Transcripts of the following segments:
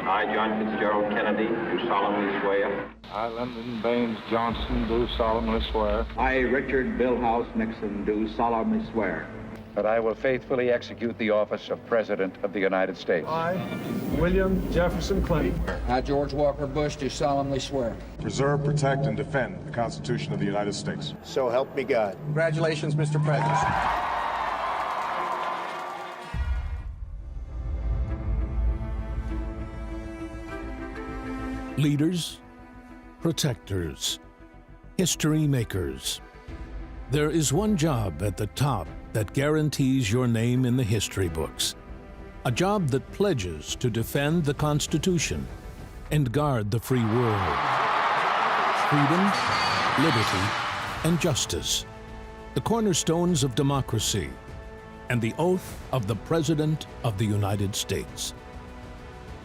I, John Fitzgerald Kennedy, do solemnly swear. I, Lyndon Baines Johnson, do solemnly swear. I, Richard Billhouse Nixon, do solemnly swear. That I will faithfully execute the office of President of the United States. I, William Jefferson Clinton. I, George Walker Bush, do solemnly swear. Preserve, protect, and defend the Constitution of the United States. So help me God. Congratulations, Mr. President. Leaders, protectors, history makers. There is one job at the top that guarantees your name in the history books. A job that pledges to defend the Constitution and guard the free world. Freedom, liberty, and justice, the cornerstones of democracy, and the oath of the President of the United States.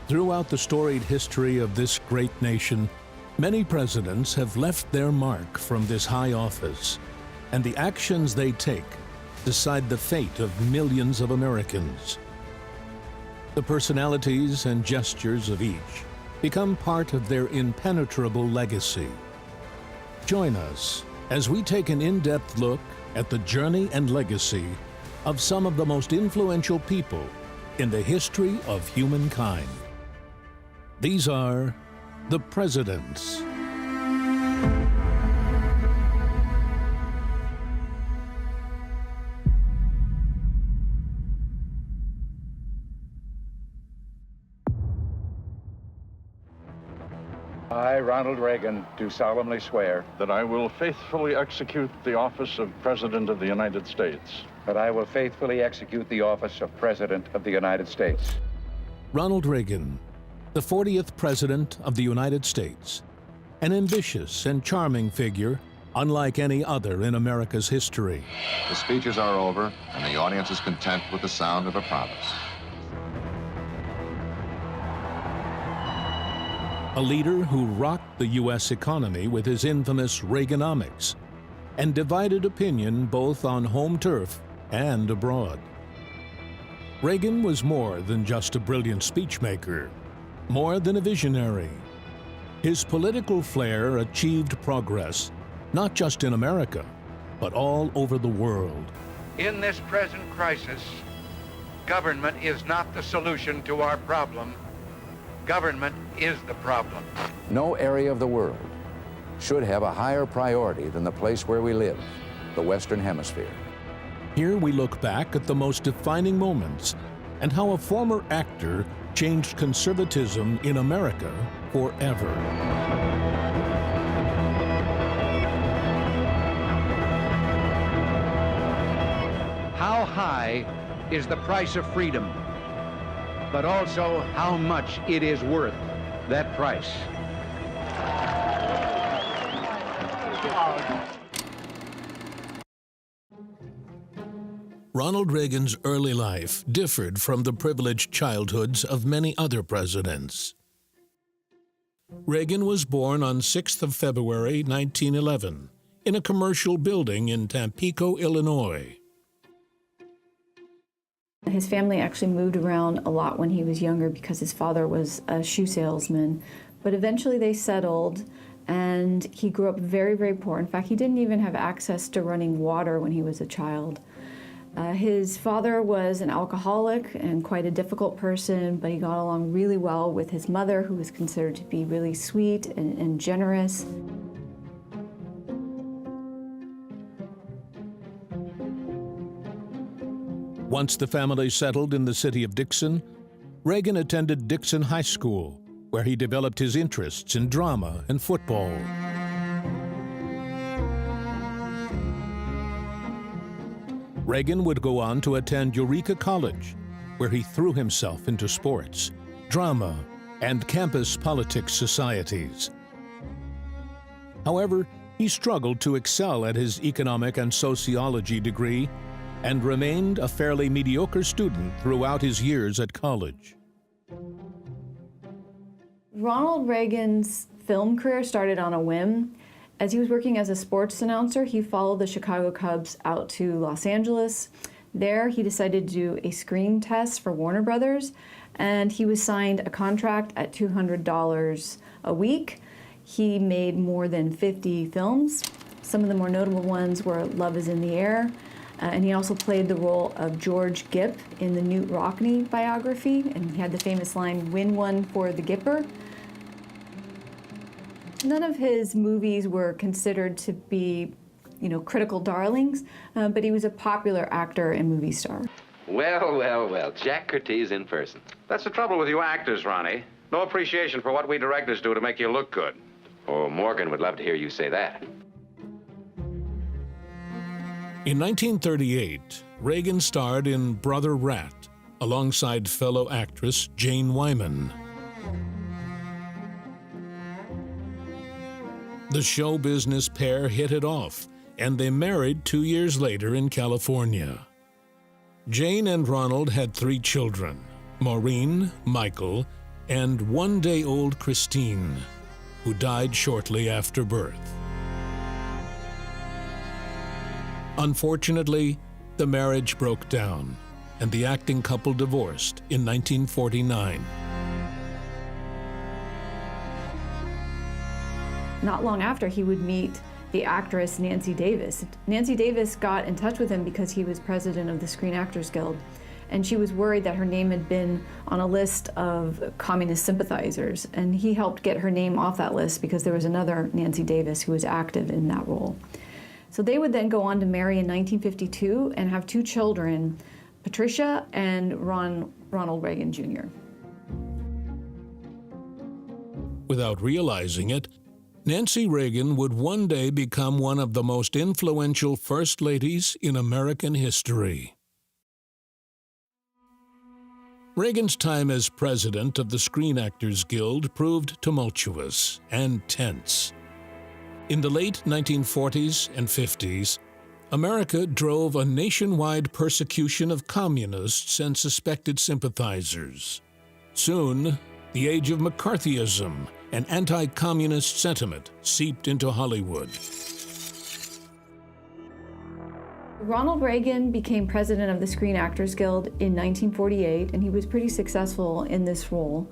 Throughout the storied history of this great nation, many presidents have left their mark from this high office, and the actions they take decide the fate of millions of Americans. The personalities and gestures of each become part of their impenetrable legacy. Join us as we take an in-depth look at the journey and legacy of some of the most influential people in the history of humankind. These are the presidents. I, Ronald Reagan, do solemnly swear. That I will faithfully execute the office of President of the United States. That I will faithfully execute the office of President of the United States. Ronald Reagan, the 40th President of the United States, an ambitious and charming figure unlike any other in America's history. The speeches are over, and the audience is content with the sound of a promise. A leader who rocked the U.S. economy with his infamous Reaganomics and divided opinion both on home turf and abroad. Reagan was more than just a brilliant speechmaker, more than a visionary. His political flair achieved progress, not just in America, but all over the world. In this present crisis, government is not the solution to our problem. Government is the problem. No area of the world should have a higher priority than the place where we live, the Western Hemisphere. Here we look back at the most defining moments and how a former actor changed conservatism in America forever. How high is the price of freedom, but also how much it is worth, that price? Ronald Reagan's early life differed from the privileged childhoods of many other presidents. Reagan was born on 6th of February, 1911, in a commercial building in Tampico, Illinois. His family actually moved around a lot when he was younger because his father was a shoe salesman, but eventually they settled, and he grew up very, very poor. In fact, he didn't even have access to running water when he was a child. His father was an alcoholic and quite a difficult person, but he got along really well with his mother, who was considered to be really sweet and generous. Once the family settled in the city of Dixon, Reagan attended Dixon High School, where he developed his interests in drama and football. Reagan would go on to attend Eureka College, where he threw himself into sports, drama, and campus politics societies. However, he struggled to excel at his economic and sociology degree and remained a fairly mediocre student throughout his years at college. Ronald Reagan's film career started on a whim. As he was working as a sports announcer, he followed the Chicago Cubs out to Los Angeles There, he decided to do a screen test for Warner Brothers, and he was signed a contract at $200 a week. He made more than 50 films. Some of the more notable ones were Love is in the Air, and he also played the role of George Gipp in the Newt Rockne biography, and he had the famous line, "Win one for the Gipper." None of his movies were considered to be, critical darlings, but he was a popular actor and movie star. Well, well, well, Jack Curtiz in person. That's the trouble with you actors, Ronnie. No appreciation for what we directors do to make you look good. Oh, Morgan would love to hear you say that. In 1938, Reagan starred in Brother Rat alongside fellow actress Jane Wyman. The show business pair hit it off, and they married 2 years later in California. Jane and Ronald had 3 children, Maureen, Michael, and one-day-old Christine, who died shortly after birth. Unfortunately, the marriage broke down, and the acting couple divorced in 1949. Not long after, he would meet the actress Nancy Davis. Nancy Davis got in touch with him because he was president of the Screen Actors Guild, and she was worried that her name had been on a list of communist sympathizers, and he helped get her name off that list because there was another Nancy Davis who was active in that role. So they would then go on to marry in 1952 and have 2 children, Patricia and Ronald Reagan Jr. Without realizing it, Nancy Reagan would one day become one of the most influential first ladies in American history. Reagan's time as president of the Screen Actors Guild proved tumultuous and tense. In the late 1940s and 50s, America drove a nationwide persecution of communists and suspected sympathizers. Soon, the age of McCarthyism and anti-communist sentiment seeped into Hollywood. Ronald Reagan became president of the Screen Actors Guild in 1948, and he was pretty successful in this role.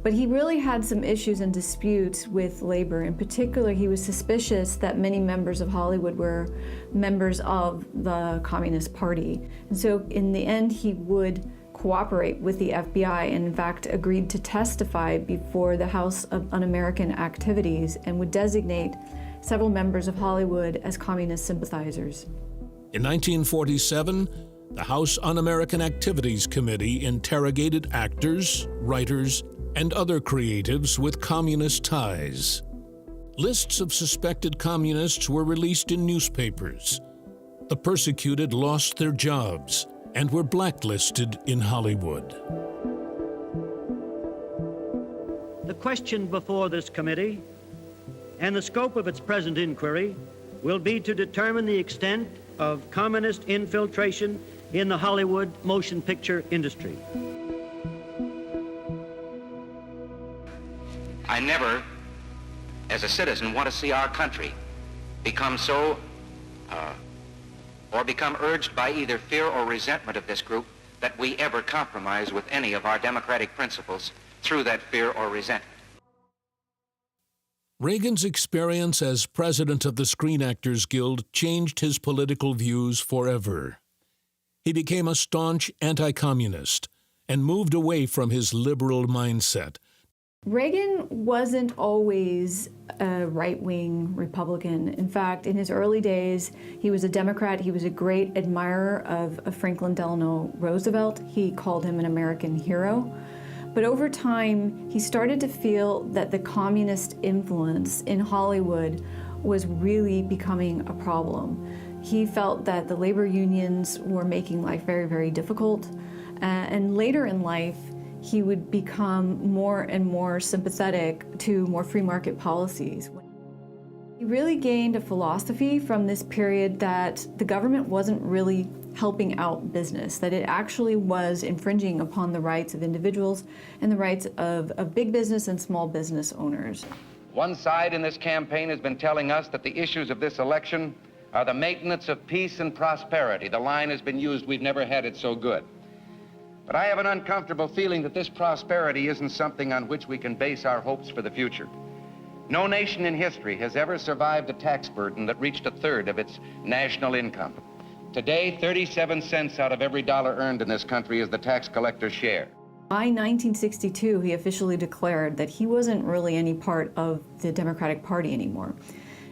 But he really had some issues and disputes with labor. In particular, he was suspicious that many members of Hollywood were members of the Communist Party. And so in the end, he would cooperate with the FBI and in fact agreed to testify before the House of Un-American Activities and would designate several members of Hollywood as communist sympathizers. In 1947, the House Un-American Activities Committee interrogated actors, writers, and other creatives with communist ties. Lists of suspected communists were released in newspapers. The persecuted lost their jobs and were blacklisted in Hollywood. The question before this committee and the scope of its present inquiry will be to determine the extent of communist infiltration in the Hollywood motion picture industry. I never, as a citizen, want to see our country become so, or become urged by either fear or resentment of this group that we ever compromise with any of our democratic principles through that fear or resentment. Reagan's experience as president of the Screen Actors Guild changed his political views forever. He became a staunch anti-communist and moved away from his liberal mindset. Reagan wasn't always a right-wing Republican. In fact, in his early days, he was a Democrat. He was a great admirer of Franklin Delano Roosevelt. He called him an American hero. But over time, he started to feel that the communist influence in Hollywood was really becoming a problem. He felt that the labor unions were making life very, very difficult. And later in life, he would become more and more sympathetic to more free market policies. He really gained a philosophy from this period that the government wasn't really helping out business, that it actually was infringing upon the rights of individuals and the rights of big business and small business owners. One side in this campaign has been telling us that the issues of this election are the maintenance of peace and prosperity. The line has been used, we've never had it so good. But I have an uncomfortable feeling that this prosperity isn't something on which we can base our hopes for the future. No nation in history has ever survived a tax burden that reached a third of its national income. Today, 37 cents out of every dollar earned in this country is the tax collector's share. By 1962, he officially declared that he wasn't really any part of the Democratic Party anymore.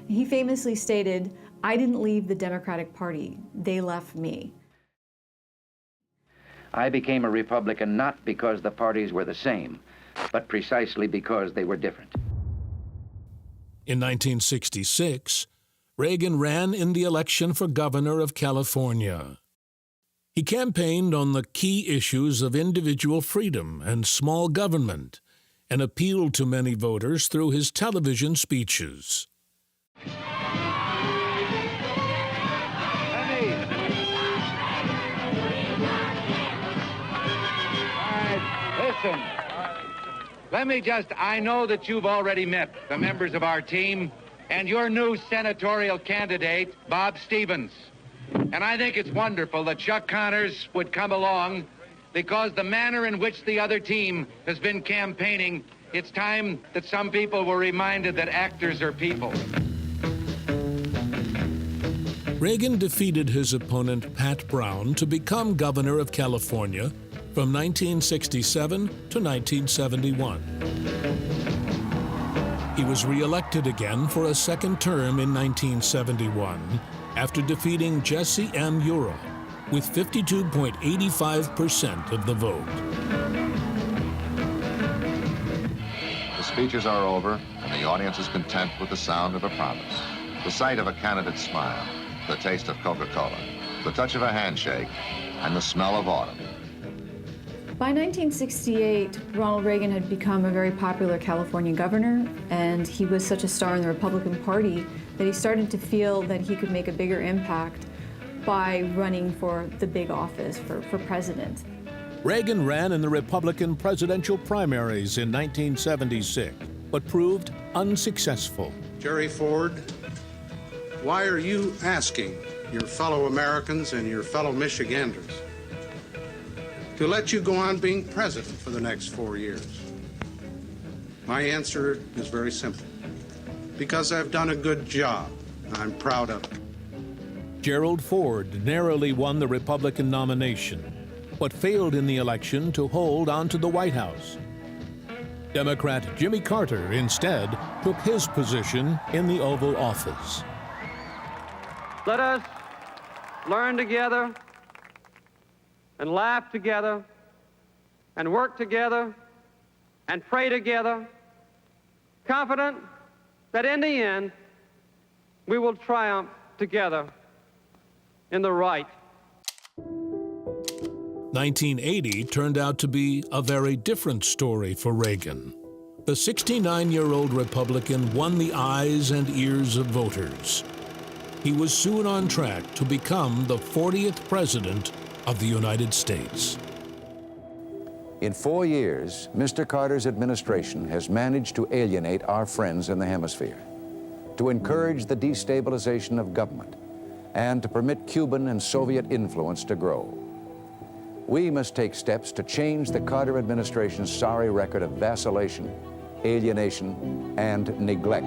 He famously stated, "I didn't leave the Democratic Party, they left me." I became a Republican not because the parties were the same, but precisely because they were different. In 1966, Reagan ran in the election for governor of California. He campaigned on the key issues of individual freedom and small government and appealed to many voters through his television speeches. Listen, I know that you've already met the members of our team and your new senatorial candidate, Bob Stevens. And I think it's wonderful that Chuck Connors would come along because the manner in which the other team has been campaigning, it's time that some people were reminded that actors are people. Reagan defeated his opponent, Pat Brown, to become governor of California from 1967 to 1971. He was re-elected again for a second term in 1971 after defeating Jesse M. Ura with 52.85% of the vote. The speeches are over, and the audience is content with the sound of a promise, the sight of a candidate's smile, the taste of Coca-Cola, the touch of a handshake, and the smell of autumn. By 1968, Ronald Reagan had become a very popular California governor, and he was such a star in the Republican Party that he started to feel that he could make a bigger impact by running for the big office, for president. Reagan ran in the Republican presidential primaries in 1976, but proved unsuccessful. Jerry Ford, why are you asking your fellow Americans and your fellow Michiganders to let you go on being president for the next 4 years? My answer is very simple. Because I've done a good job. I'm proud of it. Gerald Ford narrowly won the Republican nomination, but failed in the election to hold on to the White House. Democrat Jimmy Carter instead took his position in the Oval Office. Let us learn together and laugh together and work together and pray together, confident that in the end we will triumph together in the right. 1980 turned out to be a very different story for Reagan. The 69-year-old Republican won the eyes and ears of voters. He was soon on track to become the 40th president of the United States. In 4 years, Mr. Carter's administration has managed to alienate our friends in the hemisphere, to encourage the destabilization of government, and to permit Cuban and Soviet influence to grow. We must take steps to change the Carter administration's sorry record of vacillation, alienation, and neglect.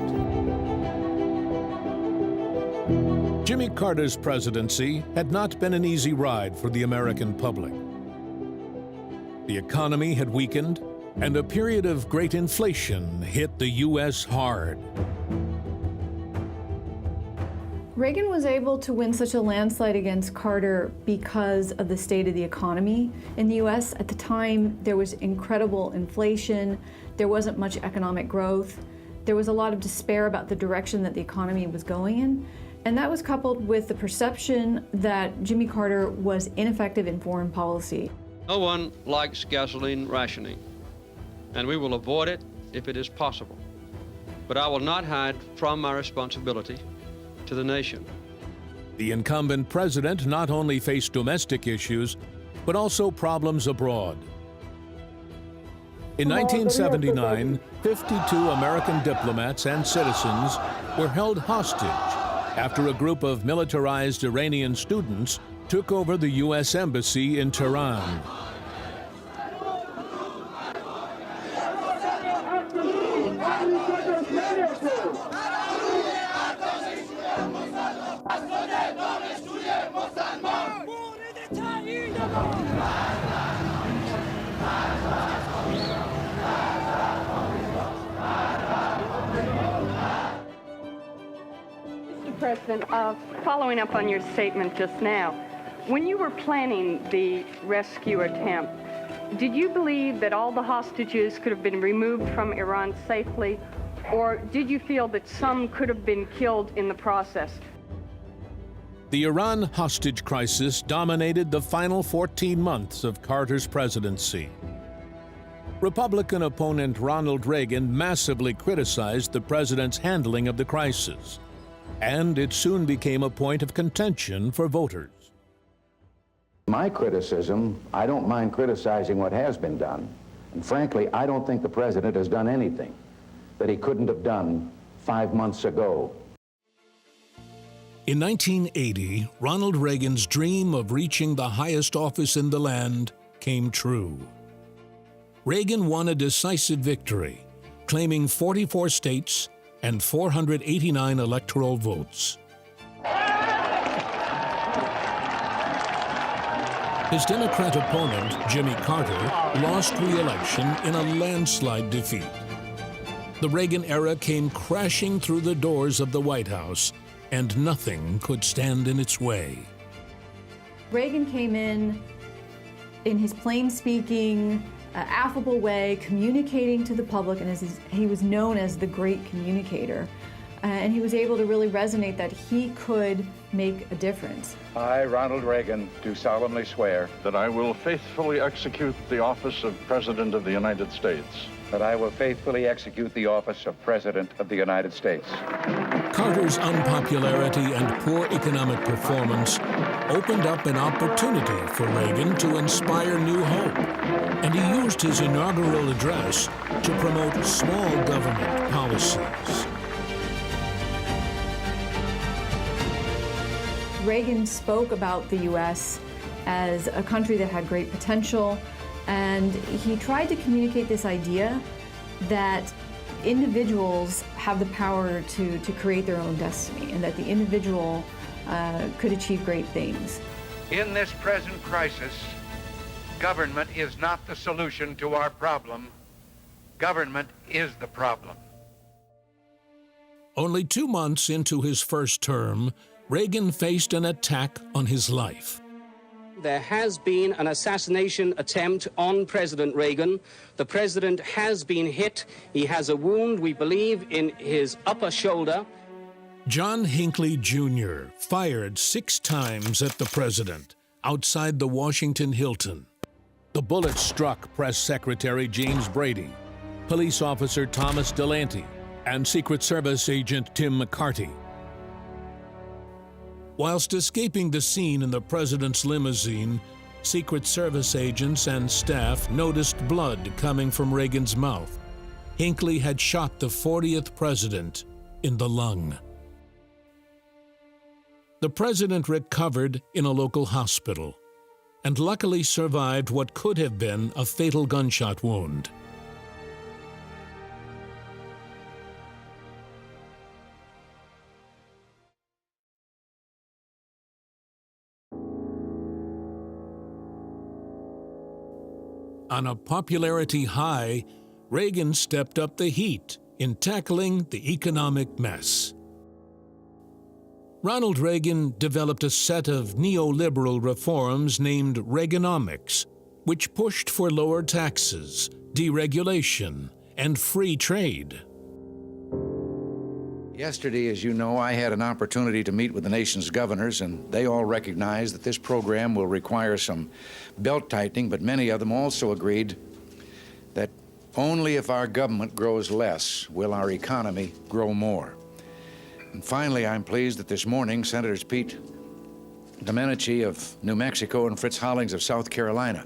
Jimmy Carter's presidency had not been an easy ride for the American public. The economy had weakened, and a period of great inflation hit the U.S. hard. Reagan was able to win such a landslide against Carter because of the state of the economy in the U.S. At the time, there was incredible inflation, there wasn't much economic growth, there was a lot of despair about the direction that the economy was going in, and that was coupled with the perception that Jimmy Carter was ineffective in foreign policy. No one likes gasoline rationing, and we will avoid it if it is possible. But I will not hide from my responsibility to the nation. The incumbent president not only faced domestic issues, but also problems abroad. In 1979, 52 American diplomats and citizens were held hostage after a group of militarized Iranian students took over the U.S. Embassy in Tehran. Mr. President, following up on your statement just now, when you were planning the rescue attempt, did you believe that all the hostages could have been removed from Iran safely, or did you feel that some could have been killed in the process? The Iran hostage crisis dominated the final 14 months of Carter's presidency. Republican opponent Ronald Reagan massively criticized the president's handling of the crisis, and it soon became a point of contention for voters. My criticism, I don't mind criticizing what has been done. And frankly, I don't think the president has done anything that he couldn't have done 5 months ago. In 1980, Ronald Reagan's dream of reaching the highest office in the land came true. Reagan won a decisive victory, claiming 44 states and 489 electoral votes. His Democrat opponent, Jimmy Carter, lost re-election in a landslide defeat. The Reagan era came crashing through the doors of the White House, and nothing could stand in its way. Reagan came in his plain-speaking, affable way, communicating to the public, and he was known as the great communicator. And he was able to really resonate that he could make a difference. I, Ronald Reagan, do solemnly swear that I will faithfully execute the office of President of the United States. That I will faithfully execute the office of President of the United States. Carter's unpopularity and poor economic performance opened up an opportunity for Reagan to inspire new hope, and he used his inaugural address to promote small government policies. Reagan spoke about the U.S. as a country that had great potential, and he tried to communicate this idea that individuals have the power to create their own destiny, and that the individual could achieve great things. In this present crisis, government is not the solution to our problem. Government is the problem. Only 2 months into his first term, Reagan faced an attack on his life. There has been an assassination attempt on President Reagan. The president has been hit. He has a wound, we believe, in his upper shoulder. John Hinckley Jr. fired 6 times at the president outside the Washington Hilton. The bullet struck Press Secretary James Brady, police officer Thomas Delante, and Secret Service agent Tim McCarty. Whilst escaping the scene in the president's limousine, Secret Service agents and staff noticed blood coming from Reagan's mouth. Hinckley had shot the 40th president in the lung. The president recovered in a local hospital and luckily survived what could have been a fatal gunshot wound. On a popularity high, Reagan stepped up the heat in tackling the economic mess. Ronald Reagan developed a set of neoliberal reforms named Reaganomics, which pushed for lower taxes, deregulation, and free trade. Yesterday, as you know, I had an opportunity to meet with the nation's governors, and they all recognize that this program will require some belt-tightening, but many of them also agreed that only if our government grows less will our economy grow more. And finally, I'm pleased that this morning, Senators Pete Domenici of New Mexico and Fritz Hollings of South Carolina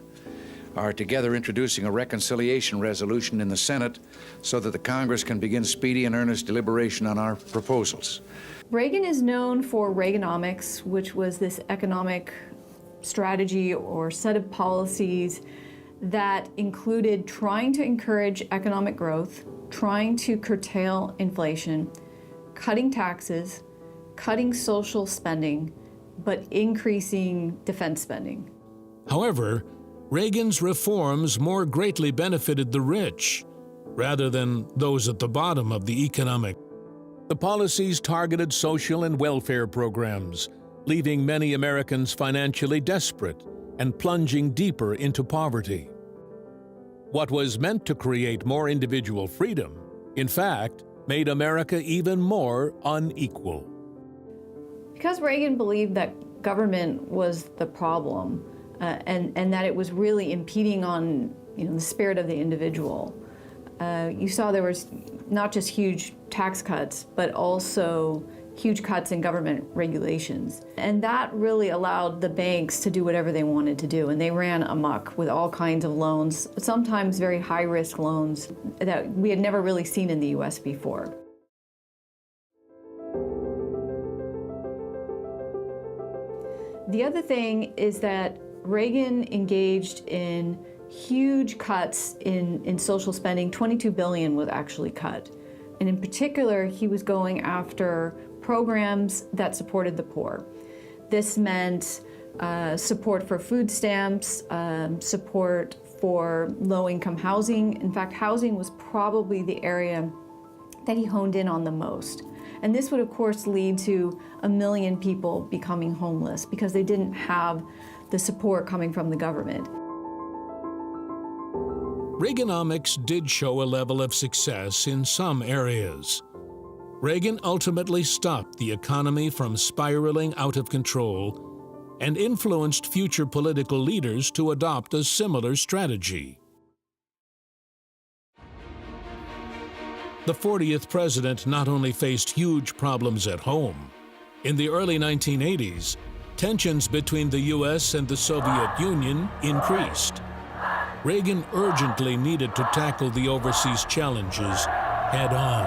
are together introducing a reconciliation resolution in the Senate so that the Congress can begin speedy and earnest deliberation on our proposals. Reagan is known for Reaganomics, which was this economic strategy or set of policies that included trying to encourage economic growth, trying to curtail inflation, cutting taxes, cutting social spending, but increasing defense spending. However, Reagan's reforms more greatly benefited the rich, rather than those at the bottom of the economic. The policies targeted social and welfare programs, leaving many Americans financially desperate and plunging deeper into poverty. What was meant to create more individual freedom, in fact, made America even more unequal. Because Reagan believed that government was the problem, and that it was really impeding on the spirit of the individual. You saw there was not just huge tax cuts, but also huge cuts in government regulations. And that really allowed the banks to do whatever they wanted to do. And they ran amok with all kinds of loans, sometimes very high-risk loans that we had never really seen in the US before. The other thing is that Reagan engaged in huge cuts in social spending. $22 billion was actually cut. And in particular, he was going after programs that supported the poor. This meant support for food stamps, support for low-income housing. In fact, housing was probably the area that he honed in on the most. And this would, of course, lead to 1 million people becoming homeless because they didn't have the support coming from the government. Reaganomics did show a level of success in some areas. Reagan ultimately stopped the economy from spiraling out of control and influenced future political leaders to adopt a similar strategy. The 40th president not only faced huge problems at home. In the early 1980s, tensions between the U.S. and the Soviet Union increased. Reagan urgently needed to tackle the overseas challenges head-on.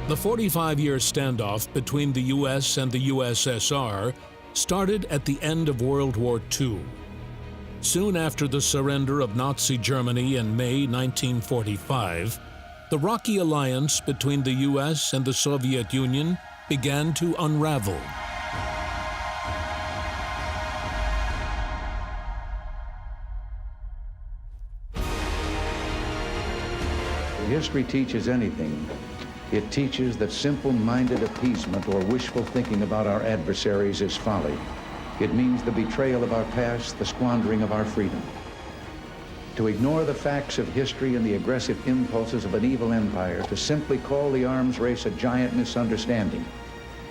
The 45-year standoff between the U.S. and the USSR started at the end of World War II. Soon after the surrender of Nazi Germany in May 1945, the rocky alliance between the U.S. and the Soviet Union began to unravel. If history teaches anything, it teaches that simple-minded appeasement or wishful thinking about our adversaries is folly. It means the betrayal of our past, the squandering of our freedom. To ignore the facts of history and the aggressive impulses of an evil empire, to simply call the arms race a giant misunderstanding,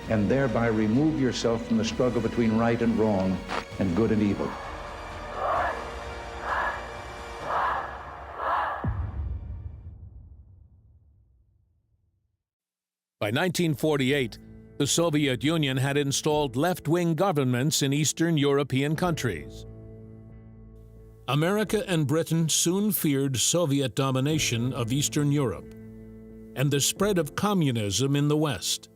and thereby remove yourself from the struggle between right and wrong and good and evil. By 1948, the Soviet Union had installed left-wing governments in Eastern European countries. America and Britain soon feared Soviet domination of Eastern Europe and the spread of communism in the West.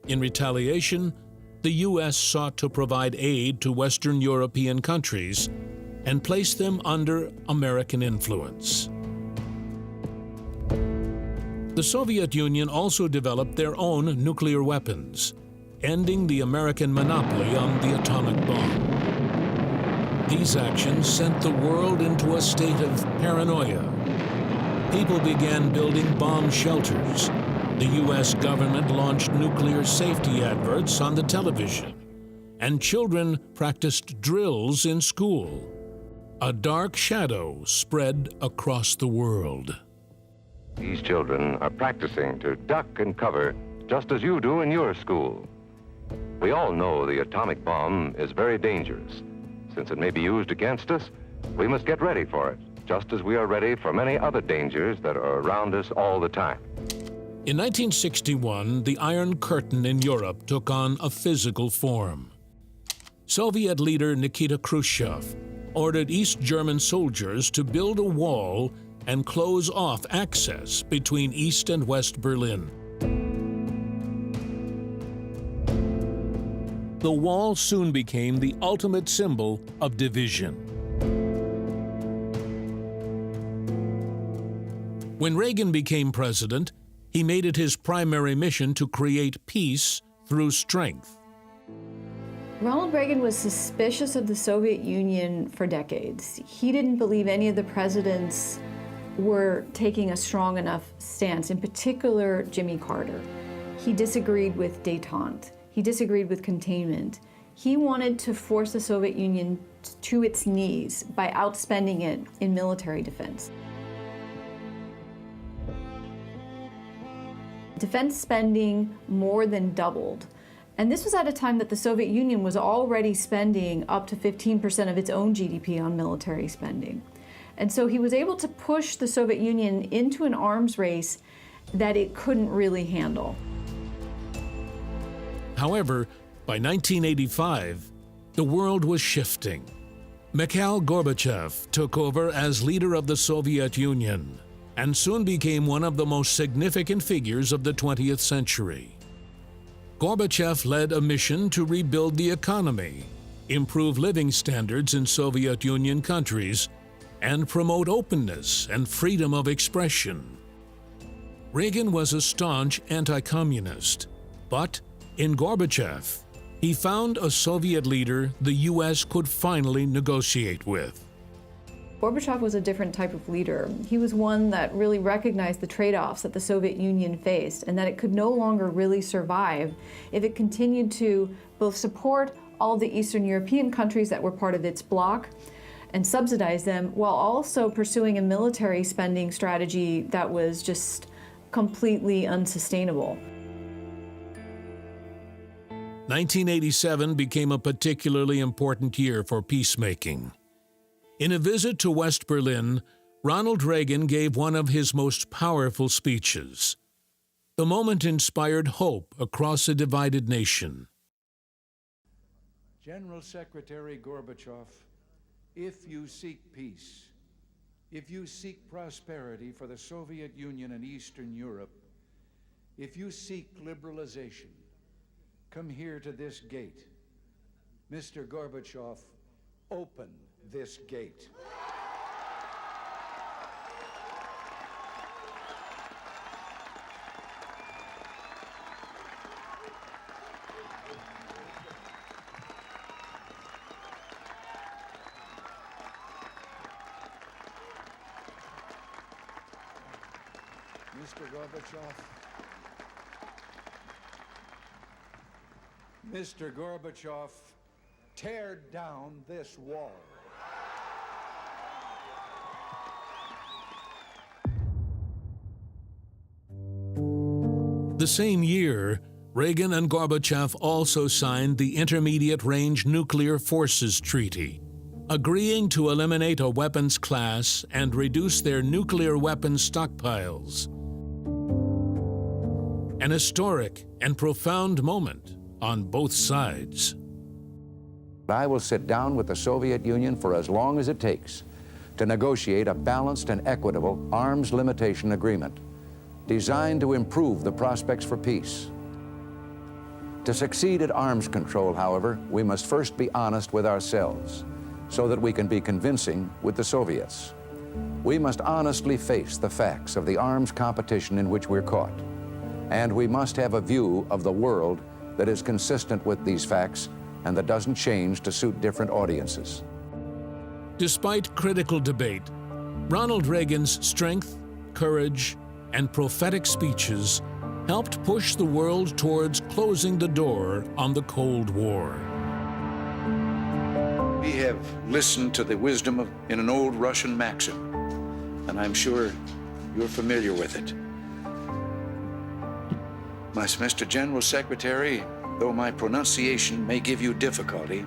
In retaliation, the U.S. sought to provide aid to Western European countries and place them under American influence. The Soviet Union also developed their own nuclear weapons, ending the American monopoly on the atomic bomb. These actions sent the world into a state of paranoia. People began building bomb shelters. The U.S. government launched nuclear safety adverts on the television, and children practiced drills in school. A dark shadow spread across the world. These children are practicing to duck and cover just as you do in your school. We all know the atomic bomb is very dangerous. Since it may be used against us, we must get ready for it, just as we are ready for many other dangers that are around us all the time. In 1961, the Iron Curtain in Europe took on a physical form. Soviet leader Nikita Khrushchev ordered East German soldiers to build a wall and close off access between East and West Berlin. The wall soon became the ultimate symbol of division. When Reagan became president, he made it his primary mission to create peace through strength. Ronald Reagan was suspicious of the Soviet Union for decades. He didn't believe any of the presidents were taking a strong enough stance, in particular Jimmy Carter. He disagreed with détente. He disagreed with containment. He wanted to force the Soviet Union to its knees by outspending it in military defense. Defense spending more than doubled. And this was at a time that the Soviet Union was already spending up to 15% of its own GDP on military spending. And so he was able to push the Soviet Union into an arms race that it couldn't really handle. However, by 1985, the world was shifting. Mikhail Gorbachev took over as leader of the Soviet Union and soon became one of the most significant figures of the 20th century. Gorbachev led a mission to rebuild the economy, improve living standards in Soviet Union countries, and promote openness and freedom of expression. Reagan was a staunch anti-communist, but in Gorbachev, he found a Soviet leader the U.S. could finally negotiate with. Gorbachev was a different type of leader. He was one that really recognized the trade-offs that the Soviet Union faced and that it could no longer really survive if it continued to both support all the Eastern European countries that were part of its bloc and subsidize them, while also pursuing a military spending strategy that was just completely unsustainable. 1987 became a particularly important year for peacemaking. In a visit to West Berlin, Ronald Reagan gave one of his most powerful speeches. The moment inspired hope across a divided nation. General Secretary Gorbachev, if you seek peace, if you seek prosperity for the Soviet Union and Eastern Europe, if you seek liberalization, come here to this gate. Mr. Gorbachev, open this gate. Mr. Gorbachev, Mr. Gorbachev, tear down this wall. The same year, Reagan and Gorbachev also signed the Intermediate Range Nuclear Forces Treaty, agreeing to eliminate a weapons class and reduce their nuclear weapons stockpiles. An historic and profound moment on both sides. I will sit down with the Soviet Union for as long as it takes to negotiate a balanced and equitable arms limitation agreement designed to improve the prospects for peace. To succeed at arms control, however, we must first be honest with ourselves so that we can be convincing with the Soviets. We must honestly face the facts of the arms competition in which we're caught. And we must have a view of the world that is consistent with these facts and that doesn't change to suit different audiences. Despite critical debate, Ronald Reagan's strength, courage, and prophetic speeches helped push the world towards closing the door on the Cold War. We have listened to the wisdom in an old Russian maxim, and I'm sure you're familiar with it. Mr. General Secretary, though my pronunciation may give you difficulty,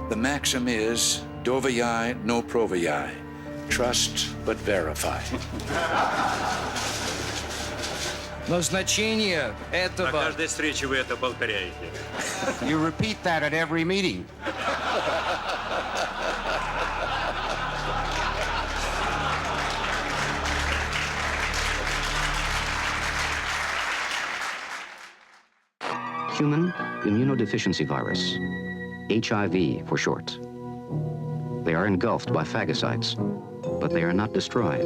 the maxim is, doverjai no proverjai, trust but verify. Назначение этого... На каждой встрече вы это повторяете. You repeat that at every meeting. Human immunodeficiency virus, HIV for short. They are engulfed by phagocytes, but they are not destroyed.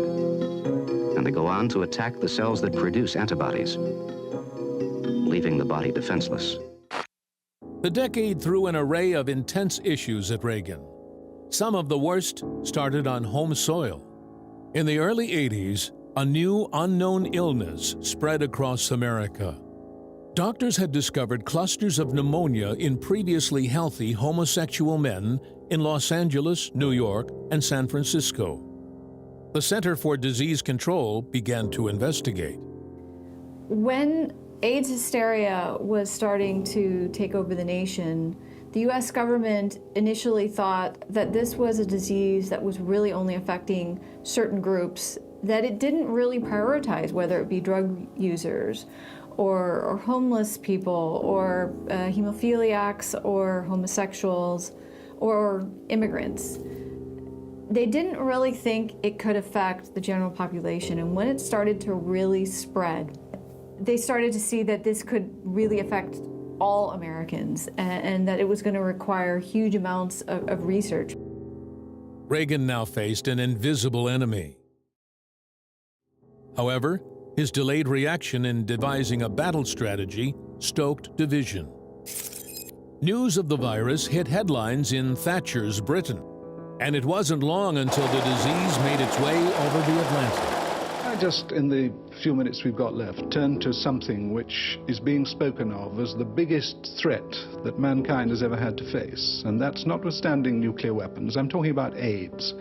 And they go on to attack the cells that produce antibodies, leaving the body defenseless. The decade threw an array of intense issues at Reagan. Some of the worst started on home soil. In the early 80s, a new unknown illness spread across America. Doctors had discovered clusters of pneumonia in previously healthy homosexual men in Los Angeles, New York, and San Francisco. The Center for Disease Control began to investigate. When AIDS hysteria was starting to take over the nation, the US government initially thought that this was a disease that was really only affecting certain groups, that it didn't really prioritize whether it be drug users or homeless people or hemophiliacs or homosexuals or immigrants. They didn't really think it could affect the general population, and when it started to really spread, they started to see that this could really affect all Americans and that it was going to require huge amounts of research. Reagan now faced an invisible enemy. However, his delayed reaction in devising a battle strategy stoked division. News of the virus hit headlines in Thatcher's Britain, and it wasn't long until the disease made its way over the Atlantic. I just, in the few minutes we've got left, turn to something which is being spoken of as the biggest threat that mankind has ever had to face, and that's notwithstanding nuclear weapons. I'm talking about AIDS.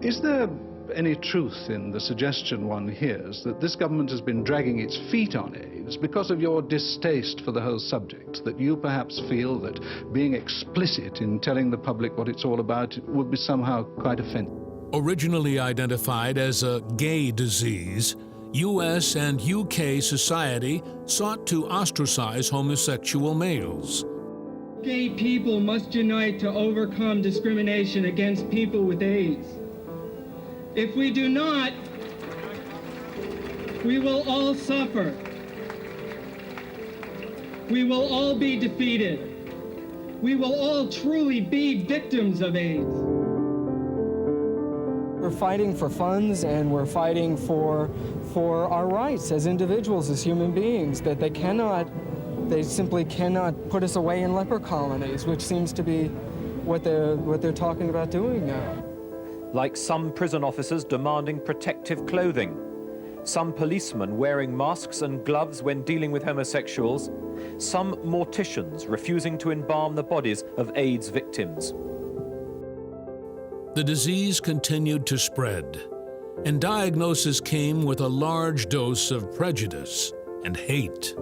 Is there any truth in the suggestion one hears that this government has been dragging its feet on AIDS because of your distaste for the whole subject, that you perhaps feel that being explicit in telling the public what it's all about would be somehow quite offensive? Originally identified as a gay disease, U.S. and U.K. society sought to ostracize homosexual males. Gay people must unite to overcome discrimination against people with AIDS. If we do not, we will all suffer. We will all be defeated. We will all truly be victims of AIDS. We're fighting for funds, and we're fighting for our rights as individuals, as human beings, that they simply cannot put us away in leper colonies, which seems to be what they're talking about doing now. Like some prison officers demanding protective clothing, some policemen wearing masks and gloves when dealing with homosexuals, some morticians refusing to embalm the bodies of AIDS victims. The disease continued to spread, and diagnosis came with a large dose of prejudice and hate.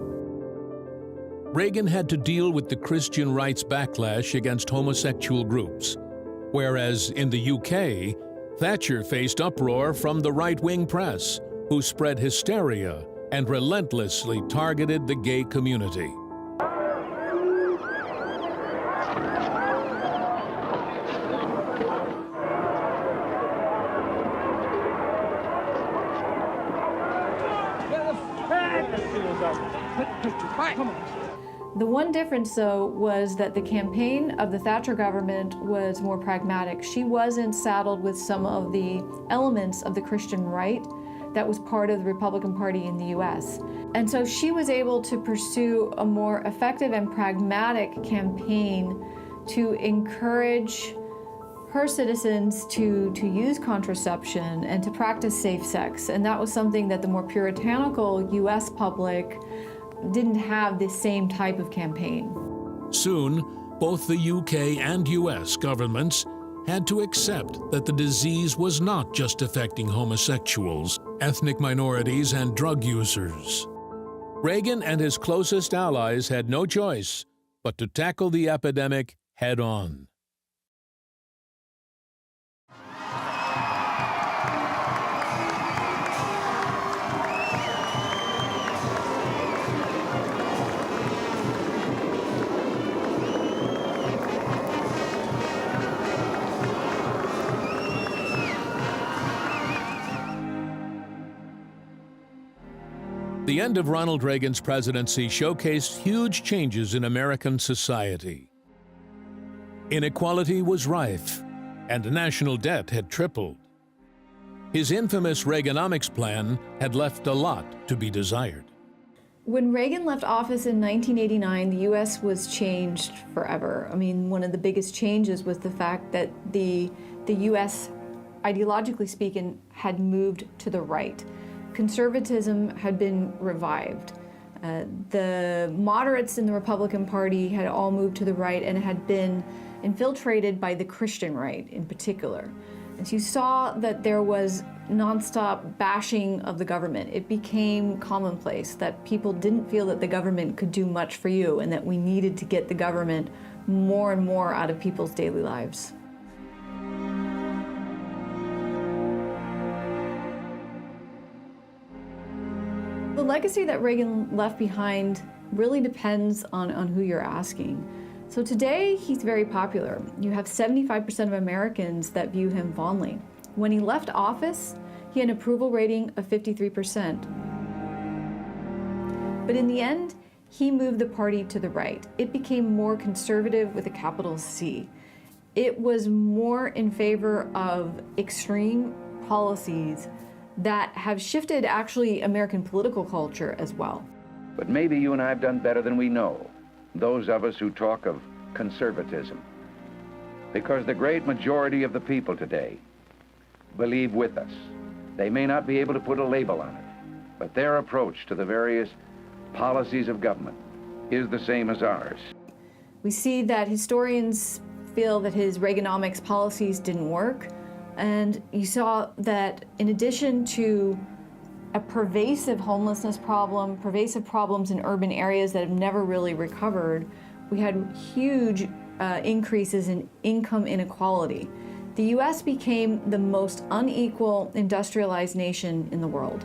Reagan had to deal with the Christian rights backlash against homosexual groups, whereas in the UK, Thatcher faced uproar from the right-wing press, who spread hysteria and relentlessly targeted the gay community. The one difference, though, was that the campaign of the Thatcher government was more pragmatic. She wasn't saddled with some of the elements of the Christian right that was part of the Republican Party in the US. And so she was able to pursue a more effective and pragmatic campaign to encourage her citizens to use contraception and to practice safe sex. And that was something that the more puritanical US public didn't have the same type of campaign. Soon, both the UK and US governments had to accept that the disease was not just affecting homosexuals, ethnic minorities, and drug users. Reagan and his closest allies had no choice but to tackle the epidemic head-on. The end of Ronald Reagan's presidency showcased huge changes in American society. Inequality was rife, and national debt had tripled. His infamous Reaganomics plan had left a lot to be desired. When Reagan left office in 1989, the U.S. was changed forever. I mean, one of the biggest changes was the fact that the U.S., ideologically speaking, had moved to the right. Conservatism had been revived. The moderates in the Republican Party had all moved to the right and had been infiltrated by the Christian right in particular. And so you saw that there was nonstop bashing of the government. It became commonplace that people didn't feel that the government could do much for you and that we needed to get the government more and more out of people's daily lives. The legacy that Reagan left behind really depends on who you're asking. So today, he's very popular. You have 75% of Americans that view him fondly. When he left office, he had an approval rating of 53%. But in the end, he moved the party to the right. It became more conservative with a capital C. It was more in favor of extreme policies that have shifted actually American political culture as well. But maybe you and I have done better than we know, those of us who talk of conservatism. Because the great majority of the people today believe with us. They may not be able to put a label on it, but their approach to the various policies of government is the same as ours. We see that historians feel that his Reaganomics policies didn't work, and you saw that in addition to a pervasive homelessness problem, pervasive problems in urban areas that have never really recovered, we had huge increases in income inequality. The U.S. became the most unequal industrialized nation in the world.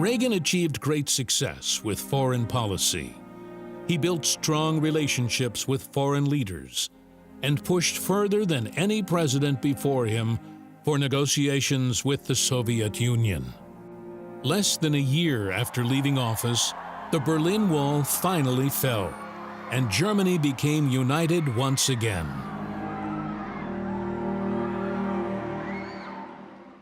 Reagan achieved great success with foreign policy. He built strong relationships with foreign leaders and pushed further than any president before him for negotiations with the Soviet Union. Less than a year after leaving office, the Berlin Wall finally fell, and Germany became united once again.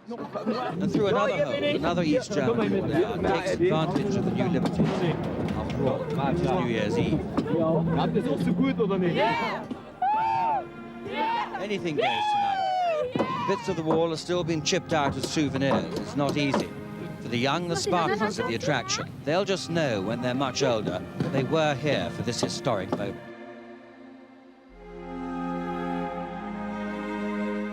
And through another hole, another East German takes advantage of the new liberties. After all, it's New Year's Eve. Anything goes tonight. Bits of the wall are still being chipped out as souvenirs. It's not easy. For the young, the sparklers of the attraction. They'll just know when they're much older that they were here for this historic moment.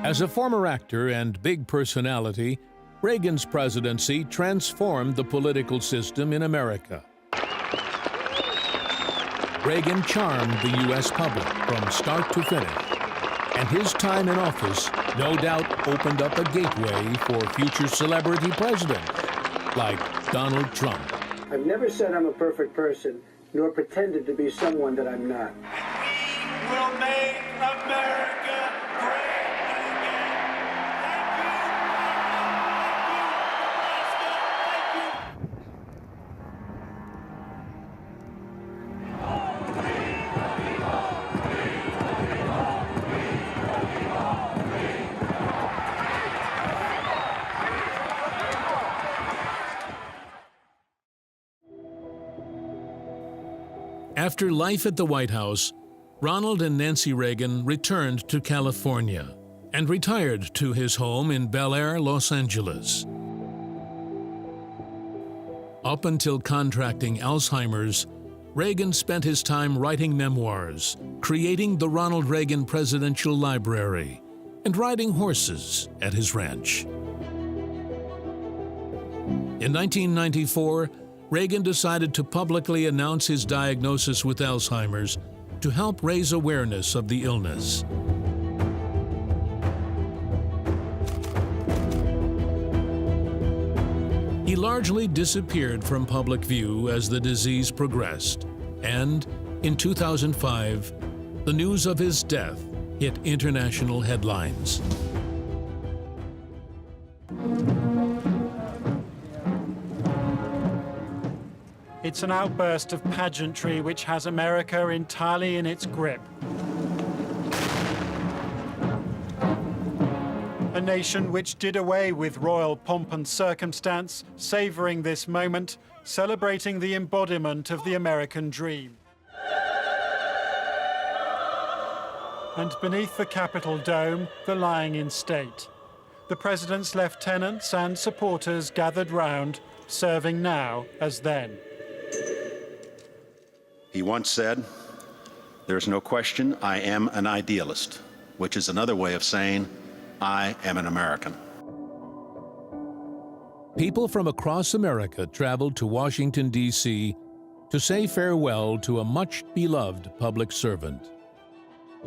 As a former actor and big personality, Reagan's presidency transformed the political system in America. Reagan charmed the U.S. public from start to finish, and his time in office no doubt opened up a gateway for future celebrity presidents like Donald Trump. I've never said I'm a perfect person, nor pretended to be someone that I'm not. We will make America great again. After life at the White House, Ronald and Nancy Reagan returned to California and retired to his home in Bel Air, Los Angeles. Up until contracting Alzheimer's, Reagan spent his time writing memoirs, creating the Ronald Reagan Presidential Library, and riding horses at his ranch. In 1994, Reagan decided to publicly announce his diagnosis with Alzheimer's to help raise awareness of the illness. He largely disappeared from public view as the disease progressed, and in 2005, the news of his death hit international headlines. It's an outburst of pageantry which has America entirely in its grip. A nation which did away with royal pomp and circumstance, savoring this moment, celebrating the embodiment of the American dream. And beneath the Capitol dome, the lying in state. The president's lieutenants and supporters gathered round, serving now as then. He once said, "There's no question I am an idealist," which is another way of saying, I am an American. People from across America traveled to Washington, D.C. to say farewell to a much-beloved public servant.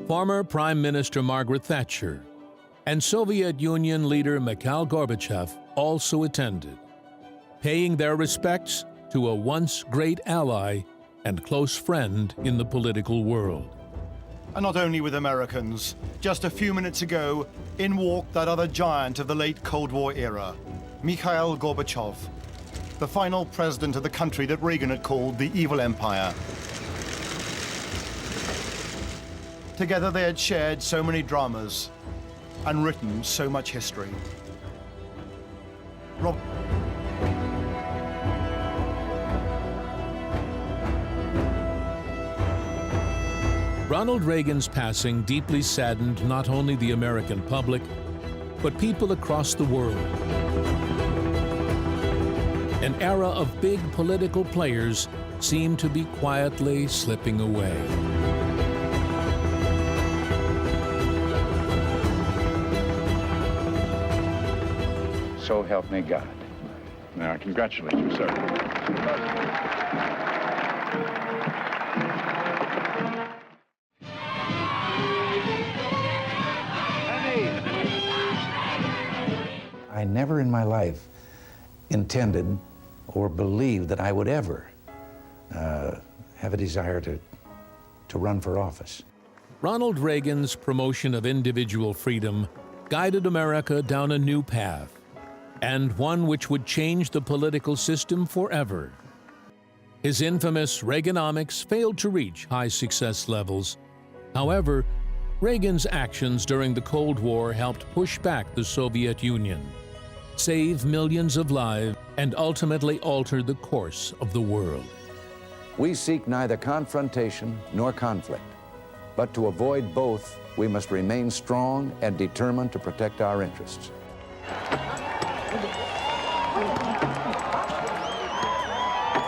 Former Prime Minister Margaret Thatcher and Soviet Union leader Mikhail Gorbachev also attended, paying their respects to a once great ally and close friend in the political world. And not only with Americans. Just a few minutes ago, in walked that other giant of the late Cold War era, Mikhail Gorbachev, the final president of the country that Reagan had called the evil empire. Together they had shared so many dramas and written so much history. Ronald Reagan's passing deeply saddened not only the American public, but people across the world. An era of big political players seemed to be quietly slipping away. So help me God. Now, congratulate you, sir. I never in my life intended or believed that I would ever have a desire to run for office. Ronald Reagan's promotion of individual freedom guided America down a new path, and one which would change the political system forever. His infamous Reaganomics failed to reach high success levels. However, Reagan's actions during the Cold War helped push back the Soviet Union, save millions of lives, and ultimately alter the course of the world. We seek neither confrontation nor conflict, but to avoid both, we must remain strong and determined to protect our interests.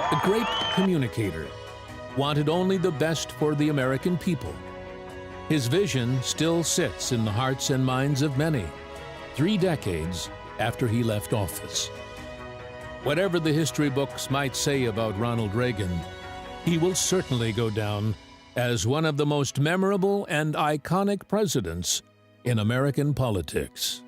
The great communicator wanted only the best for the American people. His vision still sits in the hearts and minds of many, 3 decades after he left office. Whatever the history books might say about Ronald Reagan, he will certainly go down as one of the most memorable and iconic presidents in American politics.